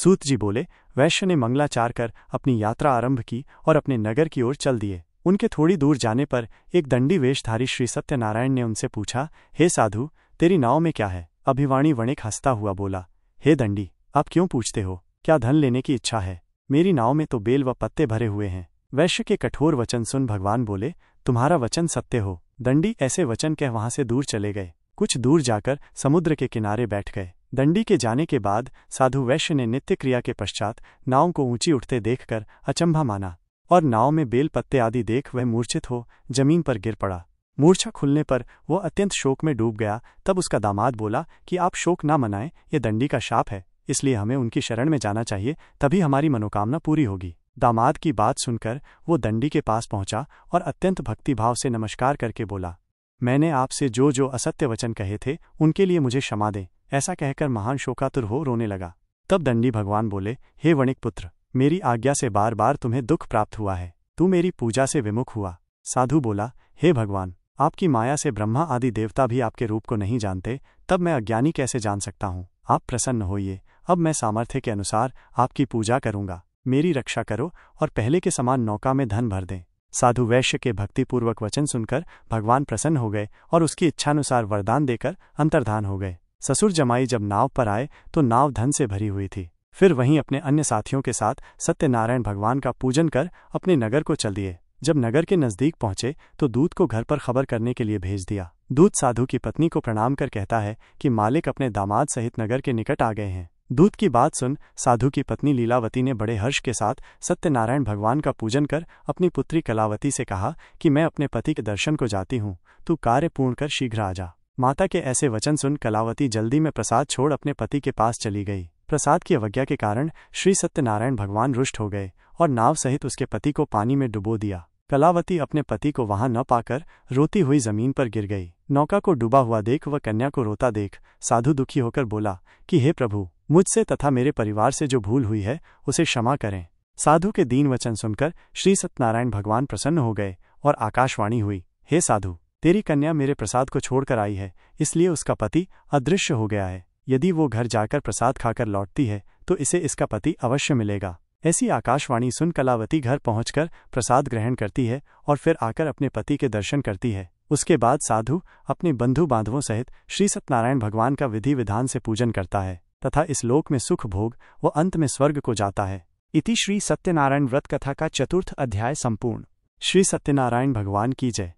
सूत जी बोले, वैश्य ने मंगलाचार कर अपनी यात्रा आरंभ की और अपने नगर की ओर चल दिए। उनके थोड़ी दूर जाने पर एक दंडी वेशधारी श्री सत्यनारायण ने उनसे पूछा, हे साधु, तेरी नाव में क्या है? अभिवाणी वणिक हंसता हुआ बोला, हे दंडी, आप क्यों पूछते हो? क्या धन लेने की इच्छा है? मेरी नाव में तो बेल व पत्ते भरे हुए हैं। वैश्य के कठोर वचन सुन भगवान बोले, तुम्हारा वचन सत्य हो। दंडी ऐसे वचन कह वहां से दूर चले गए। कुछ दूर जाकर समुद्र के किनारे बैठ गए। दंडी के जाने के बाद साधु वैश्य ने नित्य क्रिया के पश्चात नाव को ऊंची उठते देखकर अचंभा माना और नाव में बेल पत्ते आदि देख वह मूर्छित हो जमीन पर गिर पड़ा। मूर्छा खुलने पर वह अत्यंत शोक में डूब गया। तब उसका दामाद बोला कि आप शोक न मनाएं, ये दंडी का शाप है, इसलिए हमें उनकी शरण में जाना चाहिए, तभी हमारी मनोकामना पूरी होगी। दामाद की बात सुनकर वो दंडी के पास पहुंचा और अत्यंत भक्तिभाव से नमस्कार करके बोला, मैंने आपसे जो जो असत्य वचन कहे थे उनके लिए मुझे क्षमा दें। ऐसा कहकर महान शोकातुर हो रोने लगा। तब दंडी भगवान बोले, हे वणिक पुत्र, मेरी आज्ञा से बार बार तुम्हें दुख प्राप्त हुआ है, तू मेरी पूजा से विमुख हुआ। साधु बोला, हे भगवान, आपकी माया से ब्रह्मा आदि देवता भी आपके रूप को नहीं जानते, तब मैं अज्ञानी कैसे जान सकता हूँ? आप प्रसन्न होइए, अब मैं सामर्थ्य के अनुसार आपकी पूजा करूँगा। मेरी रक्षा करो और पहले के समान नौका में धन भर दें। साधु वैश्य के भक्तिपूर्वक वचन सुनकर भगवान प्रसन्न हो गए और उसकी इच्छानुसार वरदान देकर अंतर्धान हो गए। ससुर जमाई जब नाव पर आए तो नाव धन से भरी हुई थी। फिर वहीं अपने अन्य साथियों के साथ सत्यनारायण भगवान का पूजन कर अपने नगर को चल दिए। जब नगर के नजदीक पहुंचे तो दूत को घर पर खबर करने के लिए भेज दिया। दूत साधु की पत्नी को प्रणाम कर कहता है कि मालिक अपने दामाद सहित नगर के निकट आ गए हैं। दूत की बात सुन साधु की पत्नी लीलावती ने बड़े हर्ष के साथ सत्यनारायण भगवान का पूजन कर अपनी पुत्री कलावती से कहा कि मैं अपने पति के दर्शन को जाती हूँ, तू कार्य पूर्ण कर शीघ्र आ जा। माता के ऐसे वचन सुन कलावती जल्दी में प्रसाद छोड़ अपने पति के पास चली गई। प्रसाद की अवज्ञा के कारण श्री सत्यनारायण भगवान रुष्ट हो गए और नाव सहित उसके पति को पानी में डुबो दिया। कलावती अपने पति को वहां न पाकर रोती हुई जमीन पर गिर गई। नौका को डूबा हुआ देख व कन्या को रोता देख साधु दुखी होकर बोला कि हे प्रभु, मुझसे तथा मेरे परिवार से जो भूल हुई है उसे क्षमा करें। साधु के दीन वचन सुनकर श्री सत्यनारायण भगवान प्रसन्न हो गए और आकाशवाणी हुई, हे साधु, तेरी कन्या मेरे प्रसाद को छोड़कर आई है, इसलिए उसका पति अदृश्य हो गया है। यदि वो घर जाकर प्रसाद खाकर लौटती है तो इसे इसका पति अवश्य मिलेगा। ऐसी आकाशवाणी सुन कलावती घर पहुंचकर प्रसाद ग्रहण करती है और फिर आकर अपने पति के दर्शन करती है। उसके बाद साधु अपने बंधु बांधवों सहित श्री सत्यनारायण भगवान का विधि विधान से पूजन करता है तथा इस लोक में सुख भोग व अंत में स्वर्ग को जाता है। इति श्री सत्यनारायण व्रत कथा का 4th अध्याय संपूर्ण। श्री सत्यनारायण भगवान की जय।